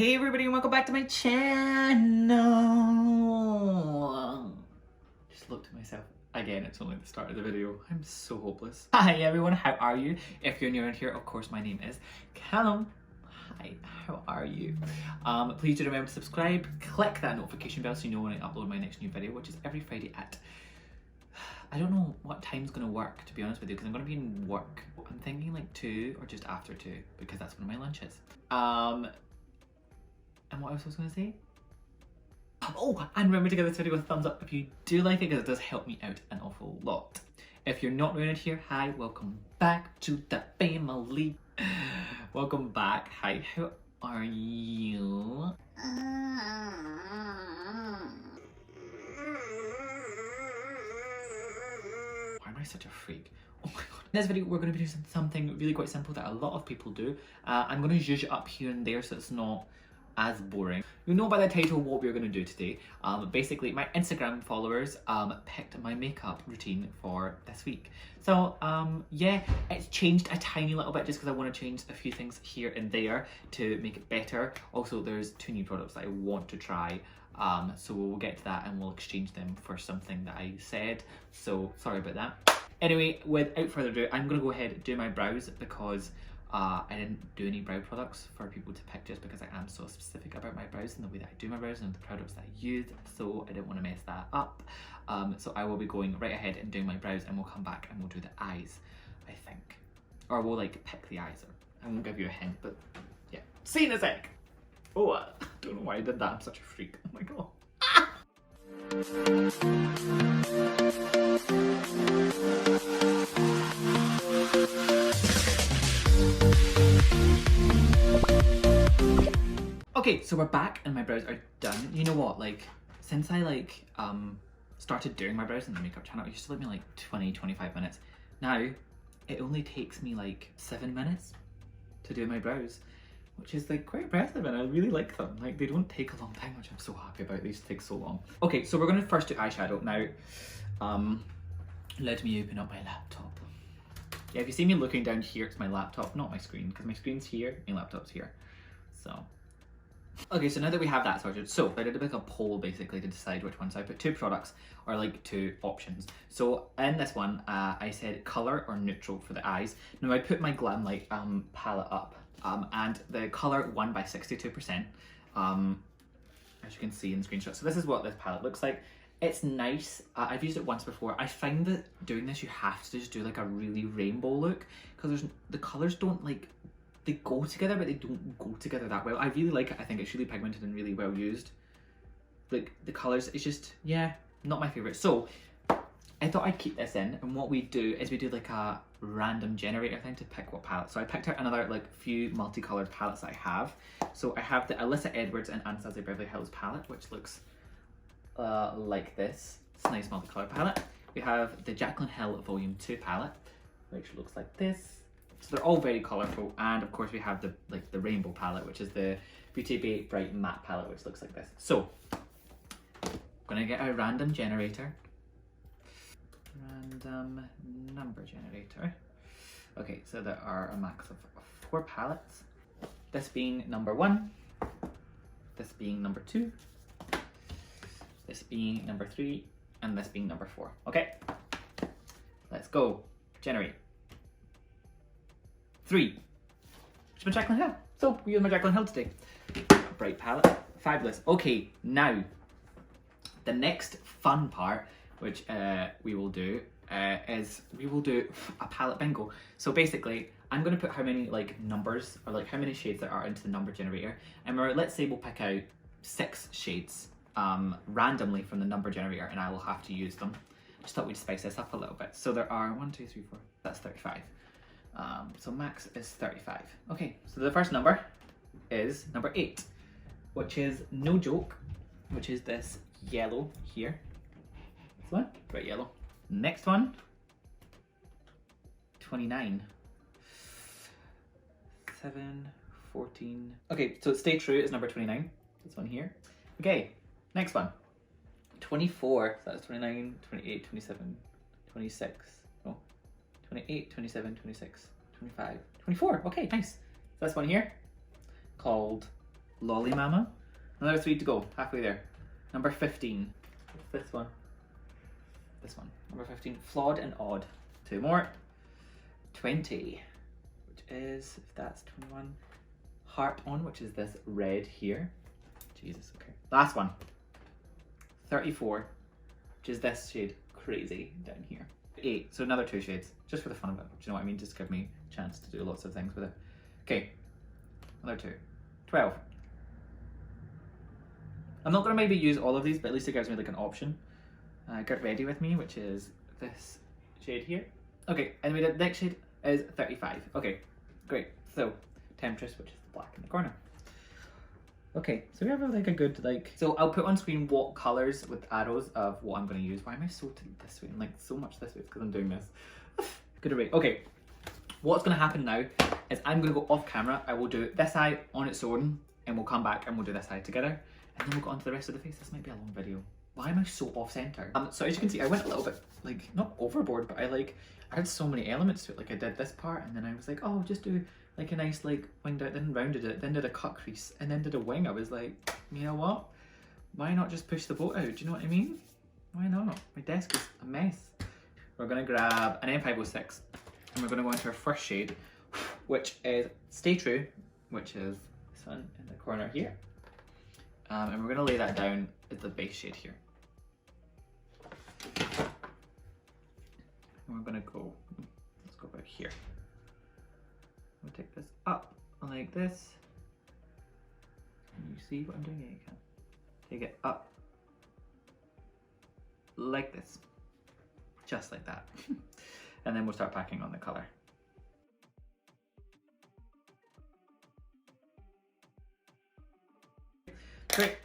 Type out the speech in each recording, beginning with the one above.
Hey everybody and welcome back to my channel. Just looked at myself. Again, it's only the start of the video. I'm so hopeless. Hi everyone, how are you? If you're new around here, of course my name is Camo. Hi, how are you? Please do remember to subscribe, click that notification bell so you know when I upload my next new video, which is every Friday at... I don't know what time's going to work, to be honest with you, because I'm going to be in work. I'm thinking like 2 or just after 2, because that's when my lunch is. And what else was I going to say? Oh, and remember to give this video a thumbs up if you do like it, because it does help me out an awful lot. If you're not around here, hi, welcome back to the family. Welcome back. Hi, how are you? Why am I such a freak? Oh my god. In this video, we're going to be doing something really quite simple that a lot of people do. I'm going to zhuzh it up here and there so it's not as boring. You know by the title what we're going to do today. Basically, my Instagram followers picked my makeup routine for this week. So yeah, it's changed a tiny little bit just because I want to change a few things here and there to make it better. Also, there's 2 new products that I want to try. So we'll get to that and we'll exchange them for something that I said. So sorry about that. Anyway, without further ado, I'm going to go ahead and do my brows because I didn't do any brow products for people to pick just because I am so specific about my brows and the way that I do my brows and the products that I use, so I didn't want to mess that up. So I will be going right ahead and doing my brows and we'll come back and we'll do the eyes, I think. Or we'll like pick the eyes, or I won't give you a hint, but yeah. See you in a sec! Oh, I don't know why I did that, I'm such a freak. Oh my god. Okay, so we're back and my brows are done. You know what, like, since I started doing my brows in the makeup channel, it used to take me like 20-25 minutes. Now, it only takes me like 7 minutes to do my brows, which is like quite impressive and I really like them. Like, they don't take a long time, which I'm so happy about. They used to take so long. Okay, so we're gonna first do eyeshadow. Now, let me open up my laptop. Yeah, if you see me looking down here, it's my laptop, not my screen, because my screen's here, my laptop's here. So, okay, so now that we have that sorted, so I did like a poll basically to decide which one. So I put 2 products, or like 2 options. So in this one, I said colour or neutral for the eyes. Now I put my Glam Light palette up, and the colour won by 62%, as you can see in the screenshot. So this is what this palette looks like. It's nice. I've used it once before. I find that doing this, you have to just do like a really rainbow look, because the colours don't like, they go together, but they don't go together that well. I really like it. I think it's really pigmented and really well used. Like, the colours, it's just, yeah, not my favourite. So, I thought I'd keep this in, and what we do is we do like a random generator thing to pick what palette. So I picked out another like few multicoloured palettes that I have. So I have the Alyssa Edwards and Anastasia Beverly Hills palette, which looks like this. It's a nice multicoloured palette. We have the Jaclyn Hill Volume 2 palette, which looks like this. So they're all very colourful, and of course we have the rainbow palette, which is the Beauty Bay Bright Matte palette, which looks like this. So, I'm gonna get a random generator. Random number generator. Okay, so there are a max of 4 palettes. This being number 1, this being number 2, this being number 3, and this being number 4. Okay, let's go. Generate. 3. It's my Jaclyn Hill. So we use my Jaclyn Hill today. Bright palette. Fabulous. Okay, now the next fun part, which we will do, is we will do a palette bingo. So basically, I'm going to put how many like numbers, or like how many shades there are into the number generator, and let's say we'll pick out 6 shades randomly from the number generator, and I will have to use them. Just thought we'd spice this up a little bit. So there are 1, 2, 3, 4. That's 35. So max is 35. Okay, so the first number is number 8, which is no joke, which is this yellow here. This one, bright yellow. Next one, 29. 7, 14. Okay, so Stay True is number 29. This one here. Okay, next one. 24. So that's 29, 28, 27, 26. 28, 27, 26, 25, 24. Okay, nice. So this one here, called Lolly Mama. Another 3 to go, halfway there. Number 15. This one. This one. Number 15. Flawed and Odd. 2 more. 20. Which is, if that's 21. Heart On, which is this red here. Jesus, okay. Last one. 34. Which is this shade Crazy down here. 8. So another 2 shades. Just for the fun of it. Do you know what I mean? Just give me a chance to do lots of things with it. Okay. Another 2. 12. I'm not going to maybe use all of these, but at least it gives me like an option. Get Ready With Me, which is this shade here. Okay, and the next shade is 35. Okay, great. So, Temptress, which is the black in the corner. Okay, so we have like a good like... So I'll put on screen what colours with arrows of what I'm going to use. Why am I so this way? I'm like so much this way because I'm doing this. Good array. Okay, what's going to happen now is I'm going to go off camera. I will do this eye on its own and we'll come back and we'll do this eye together. And then we'll go on to the rest of the face. This might be a long video. Why am I so off center? So as you can see, I went a little bit like, not overboard, but I had so many elements to it. Like I did this part and then I was like, oh, just do like a nice like winged out, then rounded it, then did a cut crease and then did a wing. I was like, you know what? Why not just push the boat out? Do you know what I mean? Why not? My desk is a mess. We're gonna grab an M506 and we're gonna go into our first shade, which is Stay True, which is this one in the corner here. And we're going to lay that down as the base shade here. And we're going to go, let's go about here. We'll take this up like this. Can you see what I'm doing? Yeah, you can. Take it up like this. Just like that. And then we'll start packing on the colour. Great.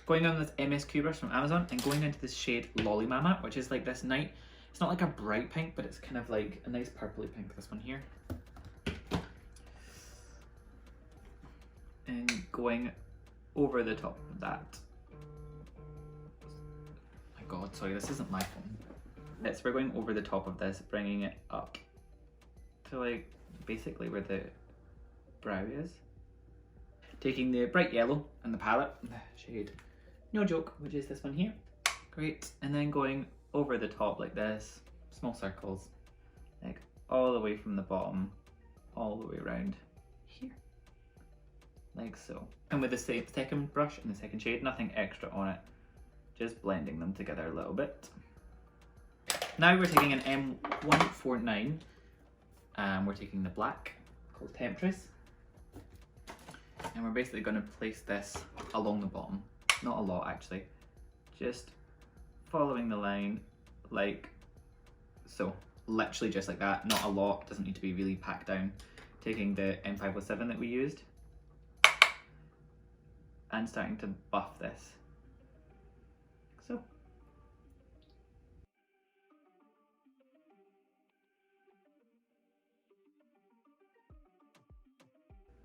Going on this MSQ brush from Amazon and going into this shade Lolly Mama, which is like this night. It's not like a bright pink, but it's kind of like a nice purpley pink, this one here. And going over the top of that. My God, sorry, this isn't my phone. We're going over the top of this, bringing it up to like basically where the brow is. Taking the bright yellow and the palette, the shade No Joke, which is this one here. Great. And then going over the top like this, small circles, like all the way from the bottom, all the way around here. Like so. And with the second brush and the second shade, nothing extra on it. Just blending them together a little bit. Now we're taking an M149. We're taking the black, called Temptress. And we're basically going to place this along the bottom. Not a lot actually. Just following the line like so. Literally just like that. Not a lot. Doesn't need to be really packed down. Taking the M507 that we used. And starting to buff this. So.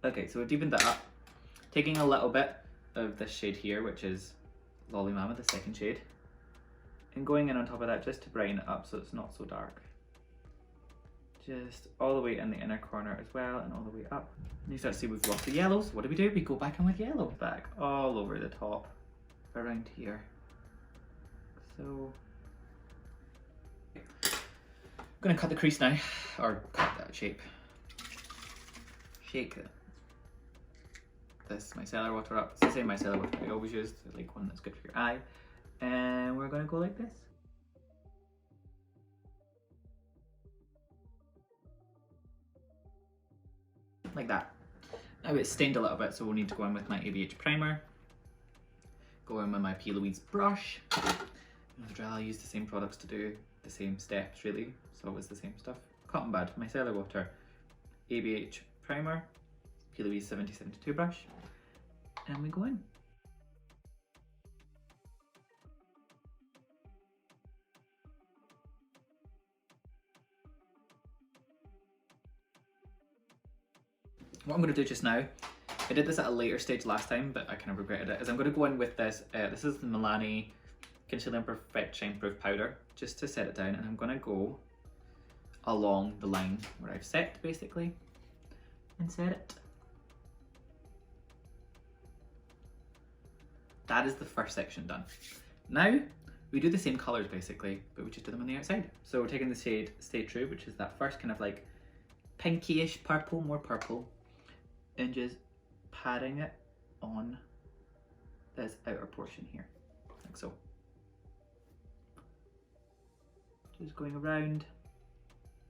Okay, so we've deepened that up. Taking a little bit of this shade here, which is Lolly Mama, the second shade, and going in on top of that just to brighten it up so it's not so dark. Just all the way in the inner corner as well, and all the way up. And you start to see we've lost the yellows. What do? We go back in with yellow. Back all over the top, around here. So, I'm gonna cut the crease now, or cut that shape. Shake it. This micellar water up. It's the same micellar water I always use, like one that's good for your eye. And we're gonna go like this. Like that. Now it's stained a little bit, so we'll need to go in with my ABH primer. Go in with my P. Louise brush. I'll use the same products to do the same steps really, so it was the same stuff. Cotton bud, micellar water, ABH primer, P. Louise 7072 brush, and we go in. What I'm going to do just now, I did this at a later stage last time, but I kind of regretted it, is I'm going to go in with this, this is the Milani Concealer and Perfect Shine Proof Powder, just to set it down, and I'm going to go along the line where I've set, basically, and set it. that is the first section done. Now, we do the same colours basically, but we just do them on the outside. So we're taking the shade Stay True, which is that first kind of like pinky-ish purple, more purple, and just patting it on this outer portion here, like so. Just going around,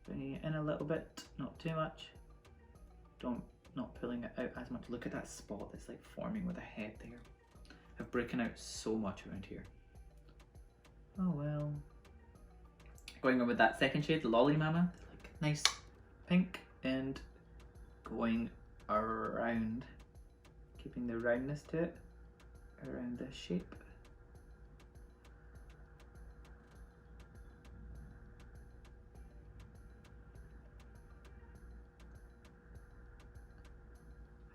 bringing it in a little bit, not too much. Not pulling it out as much. Look at that spot that's like forming with a head there. I've broken out so much around here. Oh well. Going on with that second shade, Lolly Mama, like nice pink, and going around, keeping the roundness to it, around this shape.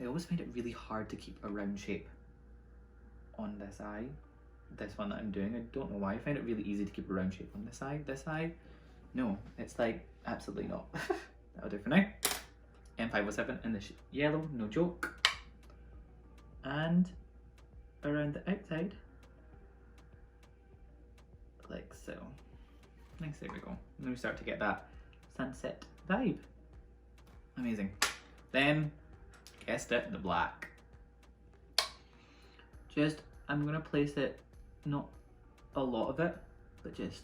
I always find it really hard to keep a round shape on this eye. This one that I'm doing, I don't know why. I find it really easy to keep a round shape on this eye. This eye, no, it's like absolutely not. That'll do for now. M507 in the yellow, no joke. And around the outside, like so. Nice, there we go. And then we start to get that sunset vibe. Amazing. Then, guessed it, the black. Just, I'm gonna place it, not a lot of it, but just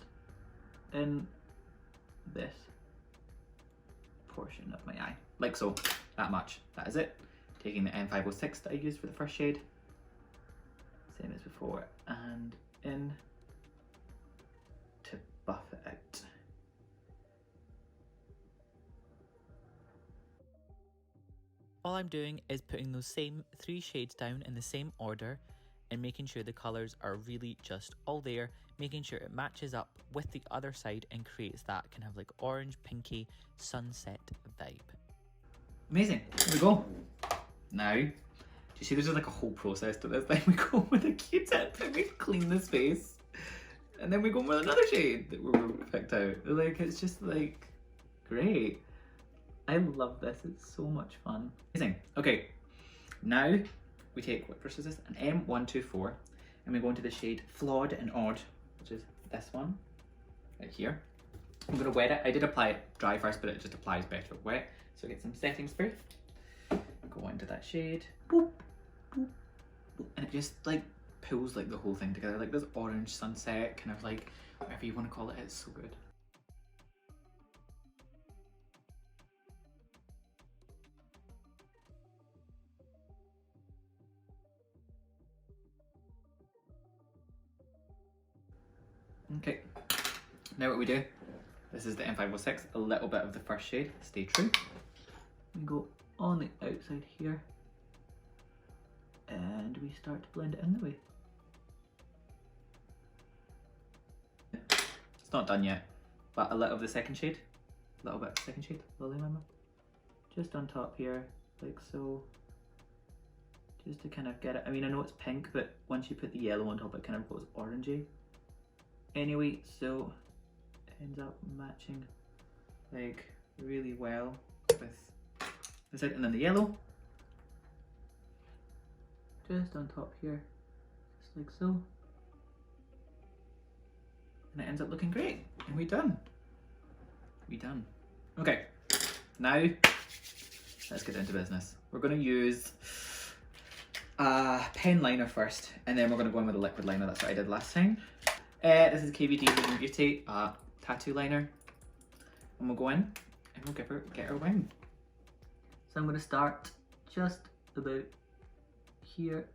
in this portion of my eye. Like so, that much. That is it. Taking the M506 that I used for the first shade, same as before, and in to buff it out. All I'm doing is putting those same 3 shades down in the same order and making sure the colours are really just all there, making sure it matches up with the other side and creates that kind of like orange, pinky, sunset vibe. Amazing, here we go. Now, do you see there's like a whole process to this? Then we go with a Q-tip and we clean the space. And then we go with another shade that we picked out. Like, it's just like, great. I love this, it's so much fun. Amazing. Okay, now we take, what brush is this? An M124, and we go into the shade Flawed and Odd, which is this one, right here. I'm gonna wet it. I did apply it dry first, but it just applies better wet. So get some setting spray, go into that shade, boop, boop, boop, and it just like pulls like the whole thing together, like this orange sunset, kind of like, whatever you wanna call it, it's so good. Okay, now what we do, this is the M506, a little bit of the first shade, Stay True. We go on the outside here, and we start to blend it in the way. It's not done yet, but a little of the second shade, a little bit of the second shade, Lolly Mama, just on top here, like so, just to kind of get it. I mean, I know it's pink, but once you put the yellow on top, it kind of goes orangey. Anyway, so it ends up matching like really well with this side, and then the yellow just on top here, just like so, and it ends up looking great, and we're done. We're done. Okay, now let's get into business. We're going to use a pen liner first, and then we're going to go in with a liquid liner. That's what I did last time. This is KVD Hidden Beauty tattoo liner, and we'll go in and we'll get her wing. So I'm going to start just about here,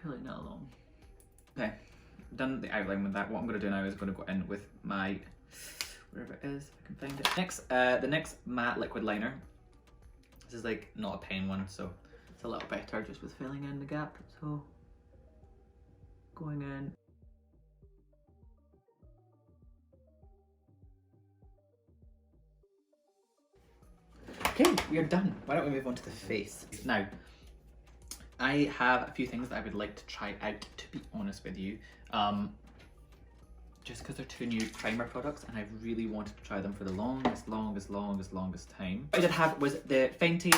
pulling that along. Okay, done the outline with that. What I'm going to do now is going to go in with my, wherever it is, if I can find it. Next, the next matte liquid liner. This is like not a pen one, so it's a little better just with filling in the gap. So going in. Okay, we are done. Why don't we move on to the face? Now, I have a few things that I would like to try out, to be honest with you. just because they're two new primer products and I've really wanted to try them for the longest time. What I did have was the Fenty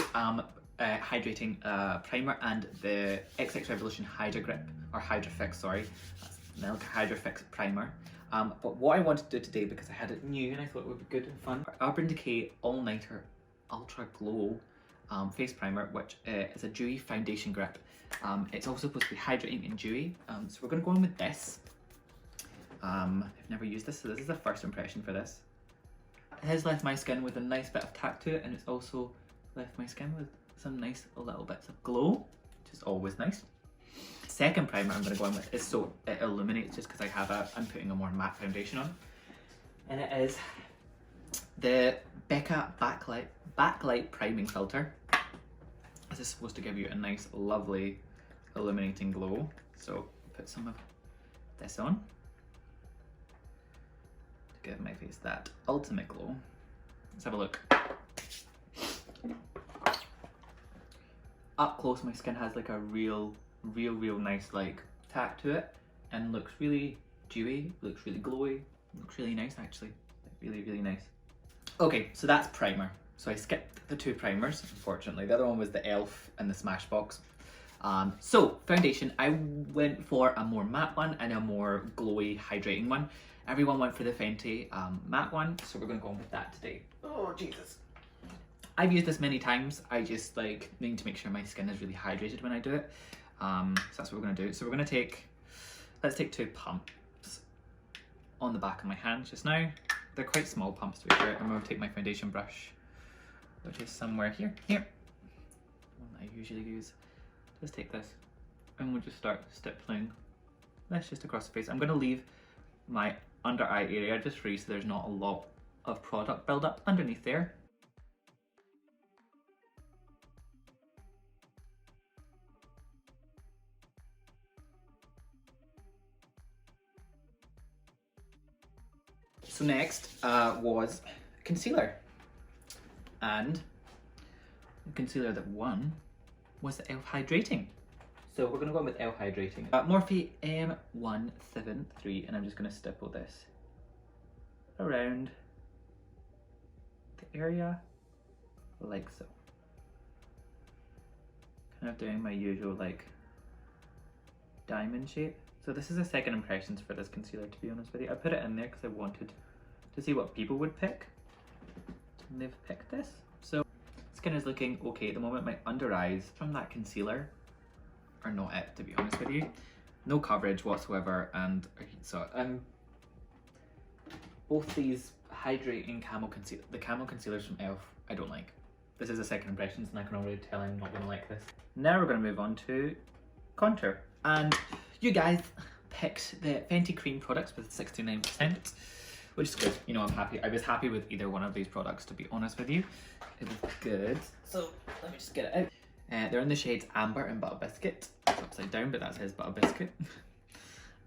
Hydrating Primer and the XX Revolution Hydra Grip, or Hydra Fix, sorry. That's Milk Hydra Fix Primer. But what I wanted to do today, because I had it new and I thought it would be good and fun, Urban Decay All Nighter Ultra Glow Face Primer, which is a dewy foundation grip. It's also supposed to be hydrating and dewy, so we're going to go in with this. I've never used this, so this is the first impression for this. It has left my skin with a nice bit of tack to it, and it's also left my skin with some nice little bits of glow, which is always nice. Second primer I'm going to go in with is so it illuminates, just because I'm putting a more matte foundation on, and it is the Becca Backlight Priming Filter. This is supposed to give you a nice, lovely, illuminating glow. So put some of this on to give my face that ultimate glow. Let's have a look. Up close, my skin has like a real nice like tack to it, and looks really dewy, looks really glowy, looks really nice actually, really nice. Okay, so that's primer. So I skipped the two primers, unfortunately. The other one was the e.l.f. and the Smashbox. So foundation, I went for a more matte one and a more glowy, hydrating one. Everyone went for the Fenty matte one, so we're gonna go on with that today. Oh Jesus! I've used this many times. I just like need to make sure my skin is really hydrated when I do it. So that's what we're gonna do. So we're gonna let's take 2 pumps on the back of my hands just now. They're quite small pumps to be fair. I'm gonna take my foundation brush, which is somewhere here, one that I usually use. Just take this and we'll just start stippling this just across the face. I'm going to leave my under eye area just free so there's not a lot of product build up underneath there. So next was concealer, and the concealer that won was the e.l.f. Hydrating. So we're going to go in with e.l.f. Hydrating. Morphe M173, and I'm just going to stipple this around the area like so. Kind of doing my usual like diamond shape. So this is the second impressions for this concealer, to be honest with you. I put it in there because I wanted to see what people would pick, and they've picked this. So skin is looking okay at the moment. My under eyes from that concealer are not it, to be honest with you. No coverage whatsoever, and so both these hydrating camo concealer, the camo concealers from e.l.f. I don't like. This is the second impressions, and I can already tell I'm not gonna like this. Now we're gonna move on to contour, and you guys picked the Fenty cream products with 69%, which is good. You know, I'm happy. I was happy with either one of these products, to be honest with you. It was good. So let me just get it out. They're in the shades Amber and Butta Biscuit. It's upside down, but that says Butta Biscuit.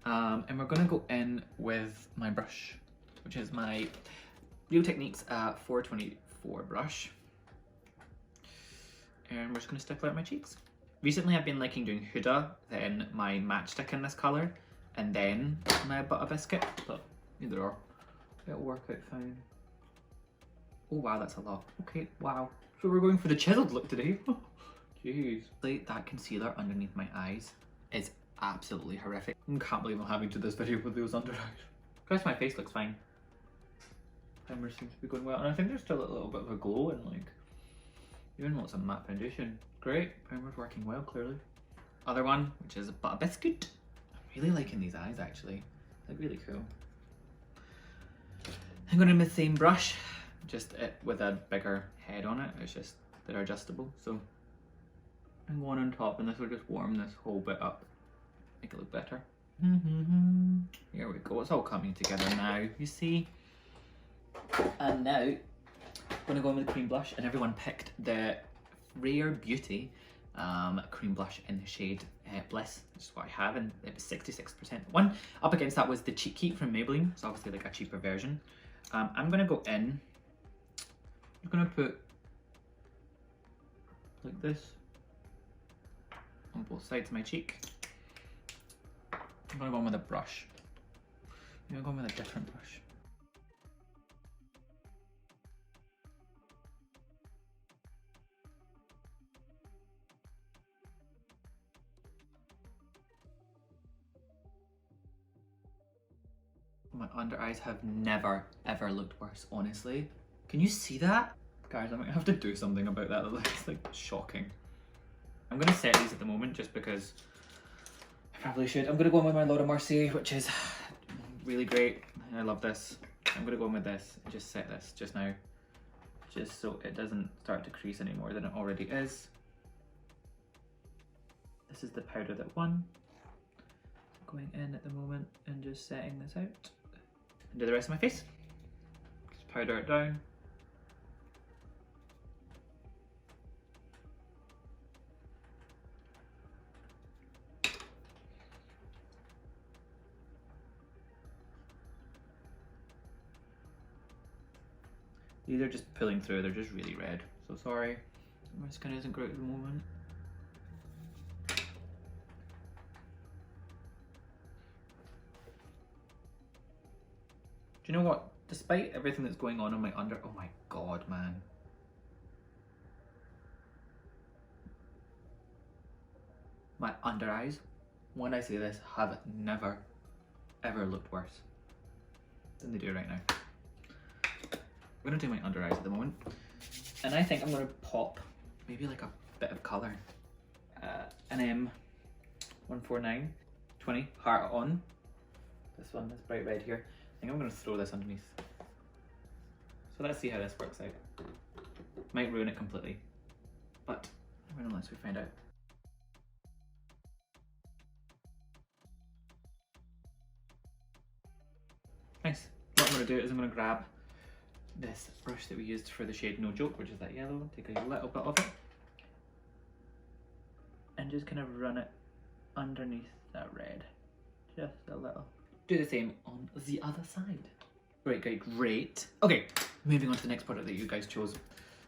And we're gonna go in with my brush, which is my Real Techniques 424 brush. And we're just gonna stipple out my cheeks. Recently I've been liking doing Huda, then my matchstick in this colour, and then my Butta Biscuit, but either or. It'll work out fine. Oh wow, that's a lot. Okay, wow. So we're going for the chiseled look today. Jeez. Like that concealer underneath my eyes is absolutely horrific. I can't believe I'm having to do this video with those under eyes. The rest of my face looks fine. Primer seems to be going well, and I think there's still a little bit of a glow in, like, even though it's a matte foundation. Great, primer's working well, clearly. Other one, which is Butta Biscuit. I'm really liking these eyes actually. They look really cool. I'm going to use the same brush, just with a bigger head on it. It's just, they're adjustable. So I'm going on top, and this will just warm this whole bit up, make it look better. Here we go, it's all coming together now, you see. And now, I'm going to go in with the cream blush, and everyone picked the Rare Beauty cream blush in the shade Bliss, which is what I have, and it was 66%. One up against that was the Cheek Heat from Maybelline, so obviously like a cheaper version. I'm going to go in, I'm going to put like this on both sides of my cheek. I'm going to go in with a brush. I'm going with a different brush. My under eyes have never ever looked worse, honestly. Can you see that? Guys, I might have to do something about that. It's like shocking. I'm gonna set these at the moment just because I probably should. I'm gonna go in with my Laura Mercier, which is really great. I love this. I'm gonna go in with this and just set this just now, just so it doesn't start to crease any more than it already is. This is the powder that won. Going in at the moment and just setting this out. And do the rest of my face. Just powder it down. These are just pulling through, they're just really red. So sorry, my skin isn't great at the moment. Do you know what? Despite everything that's going on my under, oh my god, man. My under eyes, when I say this, have never, ever looked worse than they do right now. I'm gonna do my under eyes at the moment. And I think I'm gonna pop maybe like a bit of colour. An M149 20 Heart On. This one, this bright red here. I think I'm gonna throw this underneath. So let's see how this works out. Might ruin it completely, but never know unless we find out. Nice. What I'm gonna do is I'm gonna grab this brush that we used for the shade No Joke, which is that yellow, take a little bit of it and just kind of run it underneath that red, just a little. Do the same on the other side. Great. Okay, moving on to the next product that you guys chose. So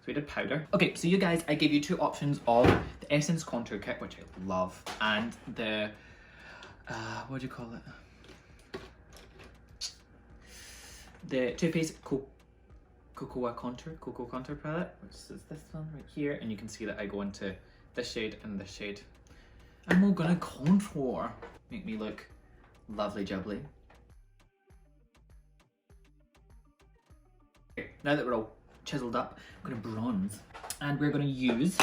we did powder. Okay, so you guys, I gave you two options of the Essence Contour Kit, which I love, and the, what do you call it? The Too Faced Cocoa Contour palette, which is this one right here, and you can see that I go into this shade and this shade. And we're gonna contour, make me look lovely jubbly. Okay, now that we're all chiseled up, I'm gonna bronze, and we're gonna use,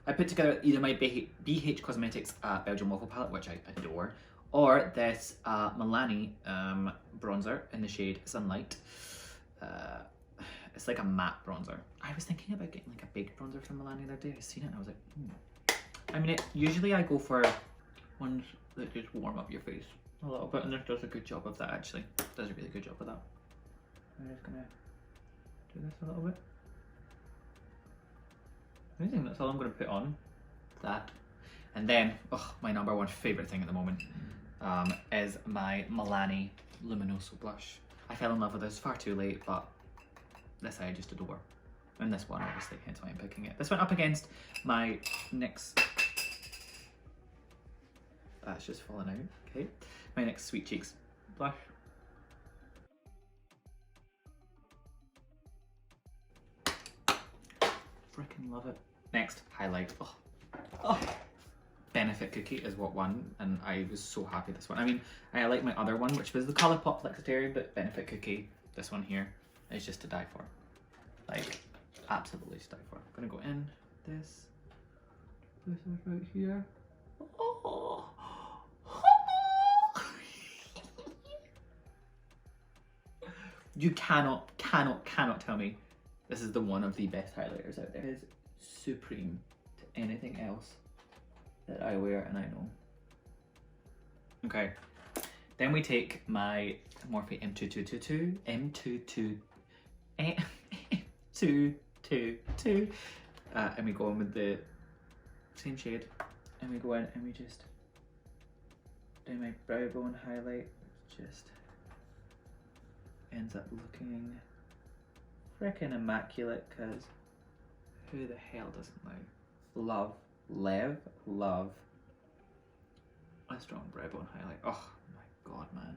I put together either my BH Cosmetics Belgian Waffle palette, which I adore, or this Milani bronzer in the shade Sunlight. It's like a matte bronzer. I was thinking about getting like a big bronzer from Milani the other day. I seen it and I was like, I mean, usually I go for ones that just warm up your face a little bit, and this does a good job of that actually. It does a really good job of that. I'm just gonna do this a little bit. I think that's all I'm gonna put on. That. And then, my number one favourite thing at the moment is my Milani Luminoso blush. I fell in love with this far too late, but this I just adore. And this one, obviously, hence why I'm picking it. This went up against my NYX... That's just fallen out, okay. My NYX Sweet Cheeks blush. Freaking love it. Next, highlight. Benefit Cookie is what won, and I was so happy this one. I mean, I like my other one, which was the Colourpop Flexitarian, but Benefit Cookie, this one here, is just to die for. Like, absolutely to die for. I'm gonna go in this is right here. Oh. You cannot tell me this is one of the best highlighters out there. It is supreme to anything else that I wear, and I know. Okay, then we take my Morphe M222, and we go in with the same shade, and we go in and we just do my brow bone highlight, which just ends up looking freaking immaculate, because who the hell doesn't love a strong brow bone highlight? Oh my god, man.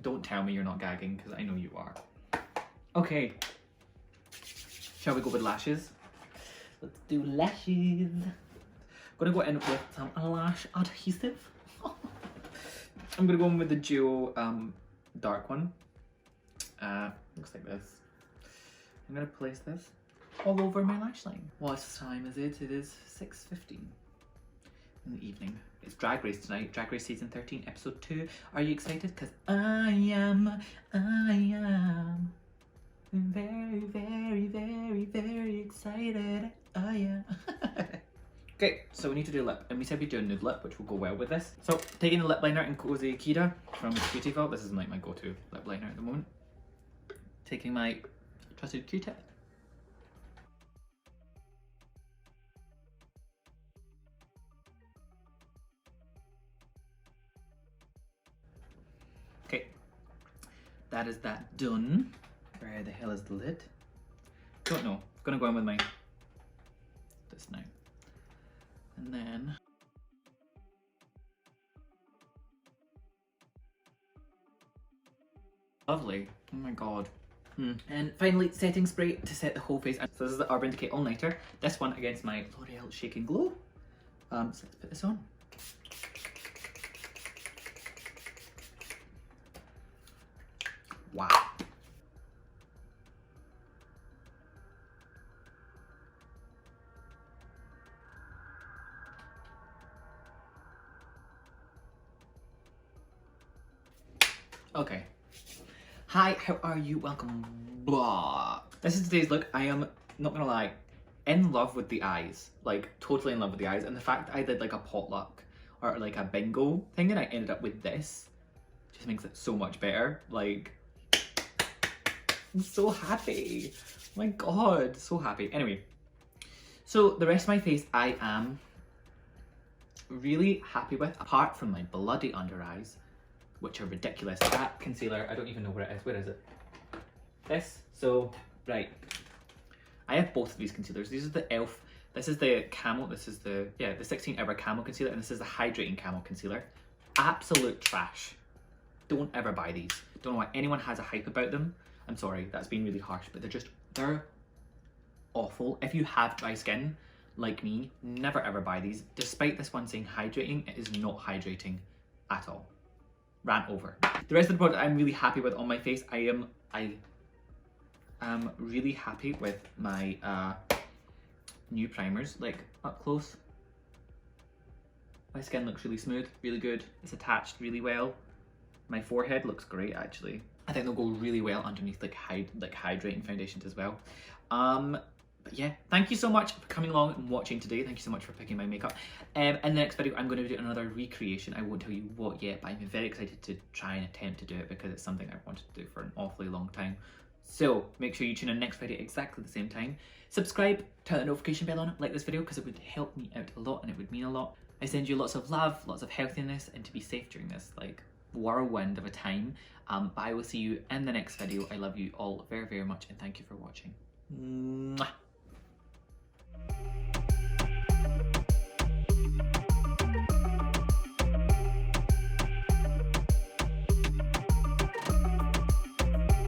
Don't tell me you're not gagging, because I know you are. Okay. Shall we go with lashes? Let's do lashes. I'm gonna go in with some lash adhesive. I'm gonna go in with the duo dark one. Looks like this. I'm gonna place this all over my lash line. What time is it? It is 6:15 in the evening. It's Drag Race tonight. Drag Race season 13, episode 2. Are you excited? Because I am very, very, very, very excited. I am. Okay, so we need to do lip, and we said we'd do a nude lip, which will go well with this. So, taking the lip liner in Cozy Akira from Beauty Vault. This is like my go-to lip liner at the moment. Taking my trusted Q-tip. Okay, that is that done. Where the hell is the lid? Don't know. Gonna go in with my this now. And then lovely. Oh my god. And finally, setting spray to set the whole face. So this is the Urban Decay All Nighter. This one against my L'Oreal Shake and Glow. So let's put this on. Wow. Okay. Hi, how are you? Welcome. Blah. This is today's look. I am, not gonna lie, in love with the eyes. Like, totally in love with the eyes. And the fact that I did like a potluck or like a bingo thing and I ended up with this just makes it so much better. Like, I'm so happy. Oh my god, so happy. Anyway, so the rest of my face I am really happy with, apart from my bloody under eyes, which are ridiculous. That concealer, I don't even know where it is. Where is it? This. So, right. I have both of these concealers. These are the e.l.f. This is the Camo. This is the 16 Hour Camo Concealer. And this is the Hydrating Camo Concealer. Absolute trash. Don't ever buy these. Don't know why anyone has a hype about them. I'm sorry, that's been really harsh. But they're awful. If you have dry skin, like me, never ever buy these. Despite this one saying hydrating, it is not hydrating at all. Rant over. The rest of the product I'm really happy with on my face. I am really happy with my new primers. Like, up close, my skin looks really smooth, really good. It's attached really well. My forehead looks great actually. I think they'll go really well underneath like hydrating foundations as well. But yeah, thank you so much for coming along and watching today. Thank you so much for picking my makeup. In the next video, I'm going to do another recreation. I won't tell you what yet, but I'm very excited to try and attempt to do it because it's something I've wanted to do for an awfully long time. So make sure you tune in next Friday exactly the same time. Subscribe, turn the notification bell on, like this video because it would help me out a lot and it would mean a lot. I send you lots of love, lots of healthiness, and to be safe during this like whirlwind of a time. But I will see you in the next video. I love you all very, very much and thank you for watching. Mwah.